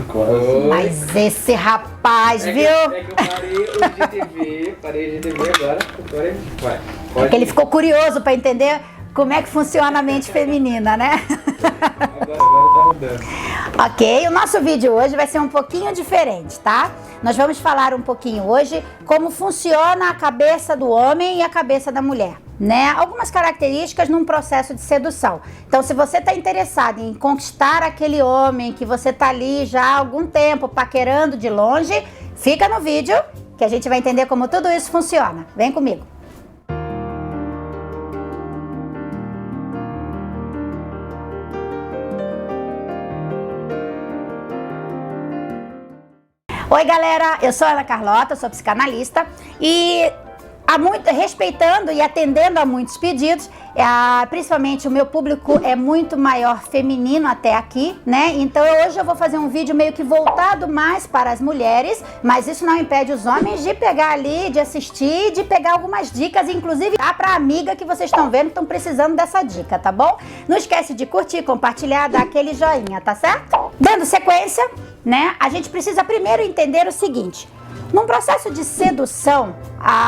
Quase. Mas esse rapaz, viu? É que eu parei o GTV agora vai. É que ele ficou curioso para entender como é que funciona a mente feminina, né? Agora tá rodando. Ok, o nosso vídeo hoje vai ser um pouquinho diferente, tá? Nós vamos falar um pouquinho hoje como funciona a cabeça do homem e a cabeça da mulher, né? Algumas características num processo de sedução. Então, se você está interessado em conquistar aquele homem que você tá ali já há algum tempo paquerando de longe, fica no vídeo que a gente vai entender como tudo isso funciona. Vem comigo. Oi galera, eu sou a Ana Carlota, sou psicanalista e respeitando e atendendo a muitos pedidos, principalmente o meu público é muito maior feminino até aqui, né? Então hoje eu vou fazer um vídeo meio que voltado mais para as mulheres, mas isso não impede os homens de pegar ali, de assistir, de pegar algumas dicas, inclusive para a amiga que vocês estão vendo, estão precisando dessa dica, tá bom? Não esquece de curtir, compartilhar, dar aquele joinha, tá certo? Dando sequência, né? A gente precisa primeiro entender o seguinte: num processo de sedução,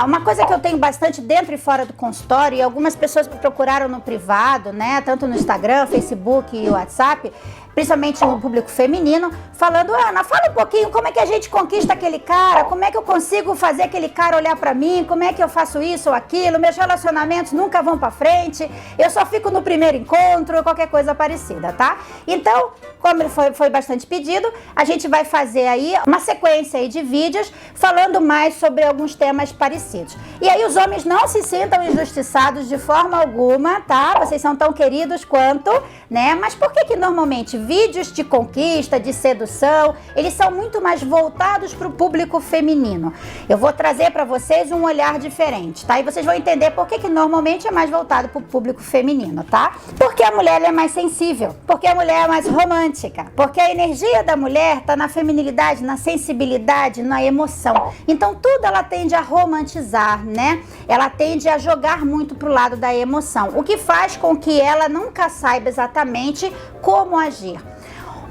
uma coisa que eu tenho bastante dentro e fora do consultório, e algumas pessoas me procuraram no privado, né, tanto no Instagram, Facebook e WhatsApp, principalmente o público feminino, falando: Ana, fala um pouquinho como é que a gente conquista aquele cara, como é que eu consigo fazer aquele cara olhar pra mim, como é que eu faço isso ou aquilo, meus relacionamentos nunca vão pra frente, eu só fico no primeiro encontro, qualquer coisa parecida, tá? Então, como foi bastante pedido, a gente vai fazer aí uma sequência aí de vídeos falando mais sobre alguns temas parecidos. E aí os homens não se sintam injustiçados de forma alguma, tá? Vocês são tão queridos quanto, né? Mas por que normalmente vídeos de conquista, de sedução, eles são muito mais voltados para o público feminino? Eu vou trazer para vocês um olhar diferente, tá? E vocês vão entender por que normalmente é mais voltado para o público feminino, tá? Porque a mulher é mais sensível, porque a mulher é mais romântica, porque a energia da mulher está na feminilidade, na sensibilidade, na emoção. Então tudo ela tende a romantizar, né? Ela tende a jogar muito pro lado da emoção, o que faz com que ela nunca saiba exatamente como agir.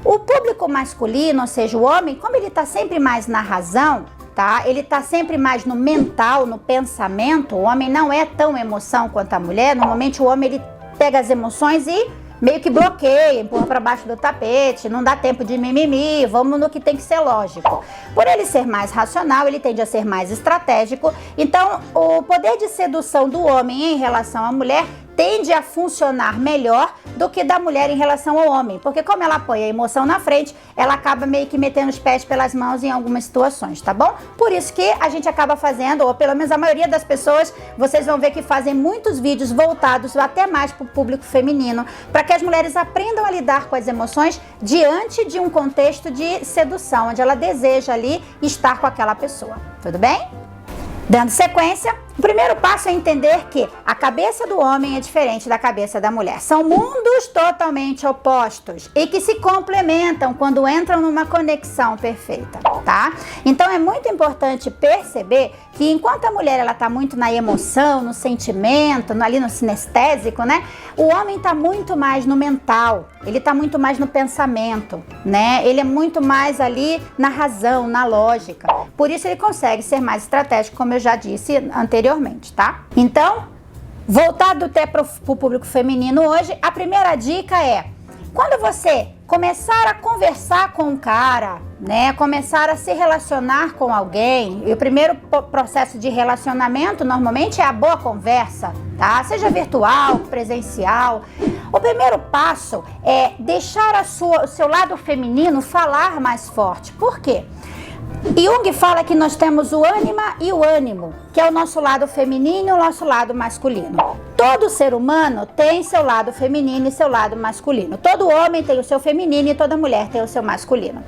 O público masculino, ou seja, o homem, como ele está sempre mais na razão, tá? Ele tá sempre mais no mental, no pensamento. O homem não é tão emoção quanto a mulher. Normalmente o homem ele pega as emoções e meio que bloqueia, empurra para baixo do tapete, não dá tempo de mimimi, vamos no que tem que ser lógico. Por ele ser mais racional, ele tende a ser mais estratégico. Então, o poder de sedução do homem em relação à mulher tende a funcionar melhor do que da mulher em relação ao homem, porque como ela põe a emoção na frente, ela acaba meio que metendo os pés pelas mãos em algumas situações, tá bom? Por isso que a gente acaba fazendo, ou pelo menos a maioria das pessoas, vocês vão ver que fazem muitos vídeos voltados até mais para o público feminino, para que as mulheres aprendam a lidar com as emoções diante de um contexto de sedução, onde ela deseja ali estar com aquela pessoa, tudo bem? Dando sequência, o primeiro passo é entender que a cabeça do homem é diferente da cabeça da mulher. São mundos totalmente opostos e que se complementam quando entram numa conexão perfeita, tá? Então é muito importante perceber que enquanto a mulher ela tá muito na emoção, no sentimento, ali no sinestésico, né? O homem tá muito mais no mental, ele tá muito mais no pensamento, né? Ele é muito mais ali na razão, na lógica. Por isso ele consegue ser mais estratégico, como eu já disse anteriormente, tá? Então, voltado até para o público feminino hoje, a primeira dica é: quando você começar a conversar com um cara, né, começar a se relacionar com alguém, e o primeiro processo de relacionamento normalmente é a boa conversa, tá? Seja virtual, presencial. O primeiro passo é deixar o seu lado feminino falar mais forte. Por quê? Jung fala que nós temos o ânima e o ânimo, que é o nosso lado feminino e o nosso lado masculino. Todo ser humano tem seu lado feminino e seu lado masculino. Todo homem tem o seu feminino e toda mulher tem o seu masculino.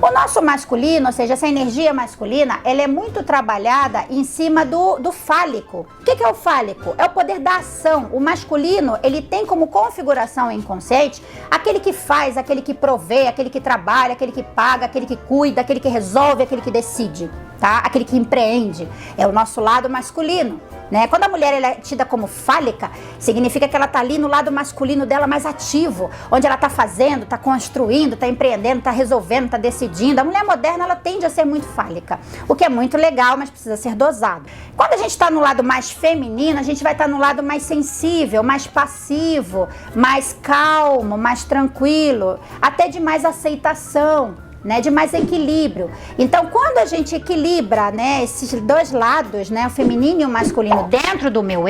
O nosso masculino, ou seja, essa energia masculina, ela é muito trabalhada em cima do fálico. O que é o fálico? É o poder da ação. O masculino, ele tem como configuração inconsciente aquele que faz, aquele que provê, aquele que trabalha, aquele que paga, aquele que cuida, aquele que resolve, aquele que decide, tá? Aquele que empreende. É o nosso lado masculino, né? Quando a mulher ela é tida como fálica, fálica, significa que ela tá ali no lado masculino dela mais ativo, onde ela tá fazendo, tá construindo, tá empreendendo, tá resolvendo, tá decidindo. A mulher moderna, ela tende a ser muito fálica, o que é muito legal, mas precisa ser dosado. Quando a gente está no lado mais feminino, a gente vai estar no lado mais sensível, mais passivo, mais calmo, mais tranquilo, até de mais aceitação, né, de mais equilíbrio. Então, quando a gente equilibra, né, esses dois lados, né, o feminino e o masculino dentro do meu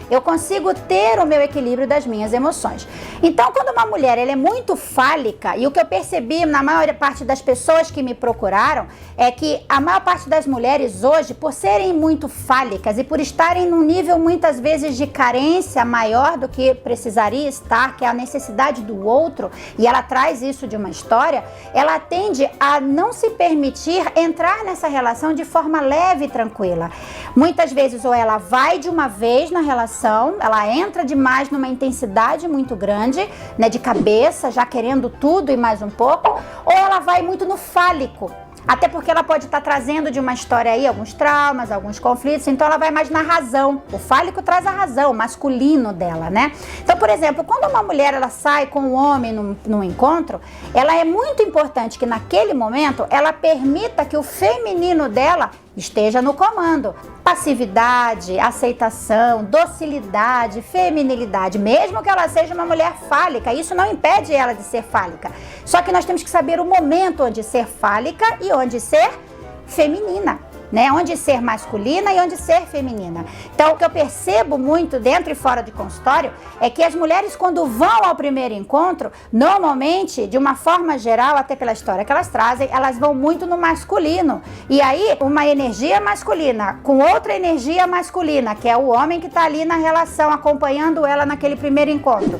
eu consigo ter o meu equilíbrio das minhas emoções. Então, quando uma mulher ela é muito fálica, e o que eu percebi na maior parte das pessoas que me procuraram, é que a maior parte das mulheres hoje, por serem muito fálicas e por estarem num nível muitas vezes de carência maior do que precisaria estar, que é a necessidade do outro, e ela traz isso de uma história, ela tende a não se permitir entrar nessa relação de forma leve e tranquila. Muitas vezes, ou ela vai de uma vez na relação, ela entra demais numa intensidade muito grande, né, de cabeça, já querendo tudo e mais um pouco, ou ela vai muito no fálico, até porque ela pode estar trazendo de uma história aí alguns traumas, alguns conflitos, então ela vai mais na razão. O fálico traz a razão, o masculino dela, né? Então, por exemplo, quando uma mulher ela sai com um homem num encontro, ela é muito importante que naquele momento ela permita que o feminino dela esteja no comando. Passividade, aceitação, docilidade, feminilidade, mesmo que ela seja uma mulher fálica, isso não impede ela de ser fálica. Só que nós temos que saber o momento onde ser fálica e onde ser feminina, né? Onde ser masculina e onde ser feminina. Então, o que eu percebo muito dentro e fora de consultório é que as mulheres, quando vão ao primeiro encontro, normalmente, de uma forma geral, até pela história que elas trazem, elas vão muito no masculino. E aí, uma energia masculina com outra energia masculina, que é o homem que está ali na relação, acompanhando ela naquele primeiro encontro,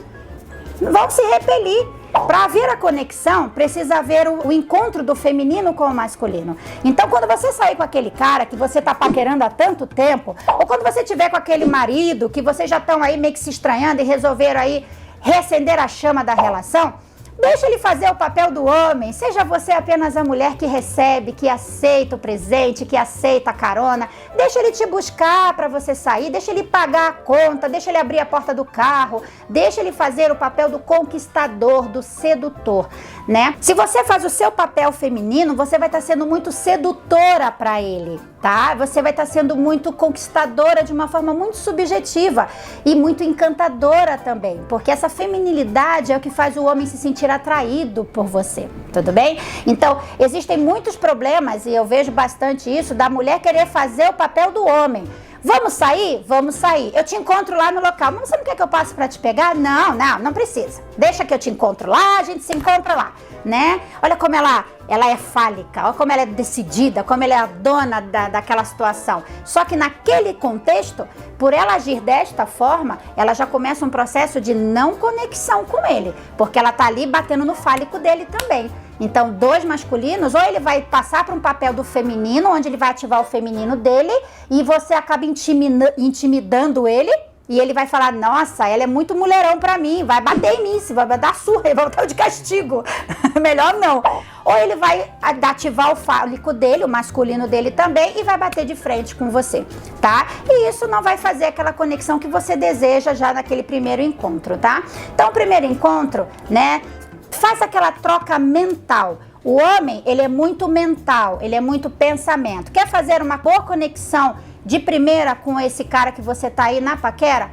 vão se repelir. Para haver a conexão, precisa haver o encontro do feminino com o masculino. Então, quando você sair com aquele cara que você tá paquerando há tanto tempo, ou quando você tiver com aquele marido que vocês já estão aí meio que se estranhando e resolveram aí reacender a chama da relação, deixa ele fazer o papel do homem. Seja você apenas a mulher que recebe, que aceita o presente, que aceita a carona. Deixa ele te buscar para você sair, deixa ele pagar a conta, deixa ele abrir a porta do carro, deixa ele fazer o papel do conquistador, do sedutor, né? Se você faz o seu papel feminino, você vai estar sendo muito sedutora para ele, tá? Você vai estar sendo muito conquistadora de uma forma muito subjetiva e muito encantadora também, porque essa feminilidade é o que faz o homem se sentir atraído por você, tudo bem? Então, existem muitos problemas, e eu vejo bastante isso, da mulher querer fazer o papel do homem. Vamos sair? Vamos sair. Eu te encontro lá no local. Mas você não quer que eu passe para te pegar? Não precisa. Deixa que eu te encontro lá, a gente se encontra lá, né? Olha como ela é fálica, olha como ela é decidida, como ela é a dona daquela situação. Só que naquele contexto, por ela agir desta forma, ela já começa um processo de não conexão com ele, porque ela tá ali batendo no fálico dele também. Então, dois masculinos, ou ele vai passar para um papel do feminino, onde ele vai ativar o feminino dele, e você acaba intimidando ele, e ele vai falar, nossa, ela é muito mulherão pra mim, vai bater em mim, vai dar surra, ele vai botar de castigo. Melhor não. Ou ele vai ativar o fálico dele, o masculino dele também, e vai bater de frente com você, tá? E isso não vai fazer aquela conexão que você deseja já naquele primeiro encontro, tá? Então, o primeiro encontro, né, faz aquela troca mental. O homem, ele é muito mental, ele é muito pensamento. Quer fazer uma boa conexão de primeira com esse cara que você tá aí na paquera?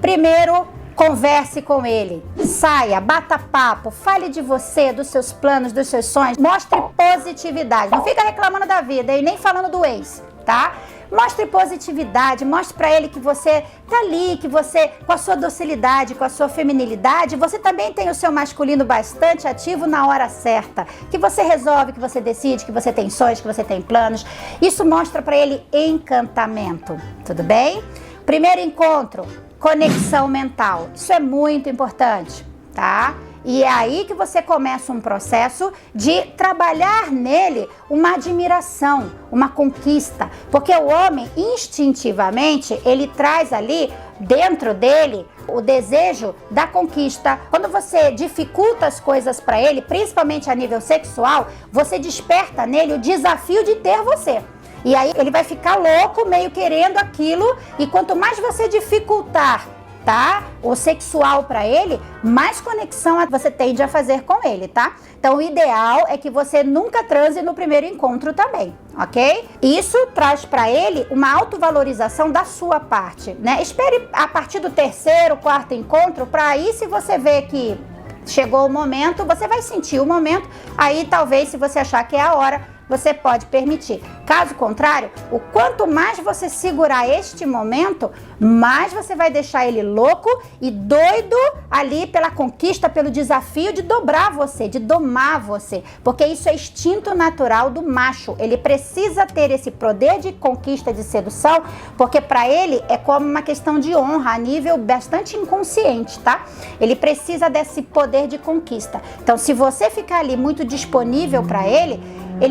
Primeiro, converse com ele, saia, bata papo, fale de você, dos seus planos, dos seus sonhos, mostre positividade. Não fica reclamando da vida e nem falando do ex, tá? Mostre positividade, mostre pra ele que você tá ali, que você, com a sua docilidade, com a sua feminilidade, você também tem o seu masculino bastante ativo na hora certa, que você resolve, que você decide, que você tem sonhos, que você tem planos. Isso mostra pra ele encantamento, tudo bem? Primeiro encontro, conexão mental. Isso é muito importante, tá? E é aí que você começa um processo de trabalhar nele uma admiração, uma conquista. Porque o homem, instintivamente, ele traz ali dentro dele o desejo da conquista. Quando você dificulta as coisas para ele, principalmente a nível sexual, você desperta nele o desafio de ter você. E aí ele vai ficar louco, meio querendo aquilo, e quanto mais você dificultar tá? O sexual para ele, mais conexão você tende a fazer com ele, tá? Então o ideal é que você nunca transe no primeiro encontro também, ok? Isso traz para ele uma autovalorização da sua parte, né? Espere a partir do terceiro, quarto encontro, para aí, se você vê que chegou o momento, você vai sentir o momento, aí talvez, se você achar que é a hora, você pode permitir. Caso contrário, o quanto mais você segurar este momento, mais você vai deixar ele louco e doido ali pela conquista, pelo desafio de dobrar você, de domar você, porque isso é instinto natural do macho. Ele precisa ter esse poder de conquista, de sedução, porque para ele é como uma questão de honra a nível bastante inconsciente, tá? Ele precisa desse poder de conquista. Então, se você ficar ali muito disponível para ele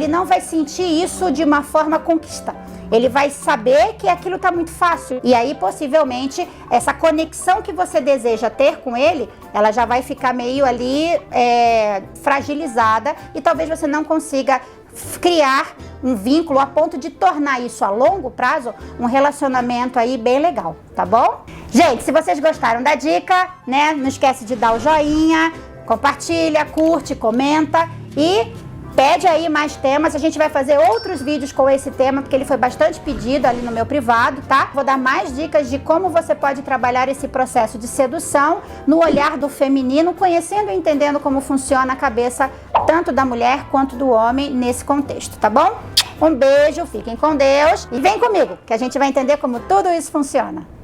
não vai sentir isso de uma forma conquista. Ele vai saber que aquilo tá muito fácil. E aí, possivelmente, essa conexão que você deseja ter com ele, ela já vai ficar meio ali fragilizada e talvez você não consiga criar um vínculo a ponto de tornar isso a longo prazo um relacionamento aí bem legal, tá bom? Gente, se vocês gostaram da dica, né, não esquece de dar o joinha, compartilha, curte, comenta e pede aí mais temas. A gente vai fazer outros vídeos com esse tema, porque ele foi bastante pedido ali no meu privado, tá? Vou dar mais dicas de como você pode trabalhar esse processo de sedução no olhar do feminino, conhecendo e entendendo como funciona a cabeça tanto da mulher quanto do homem nesse contexto, tá bom? Um beijo, fiquem com Deus e vem comigo, que a gente vai entender como tudo isso funciona.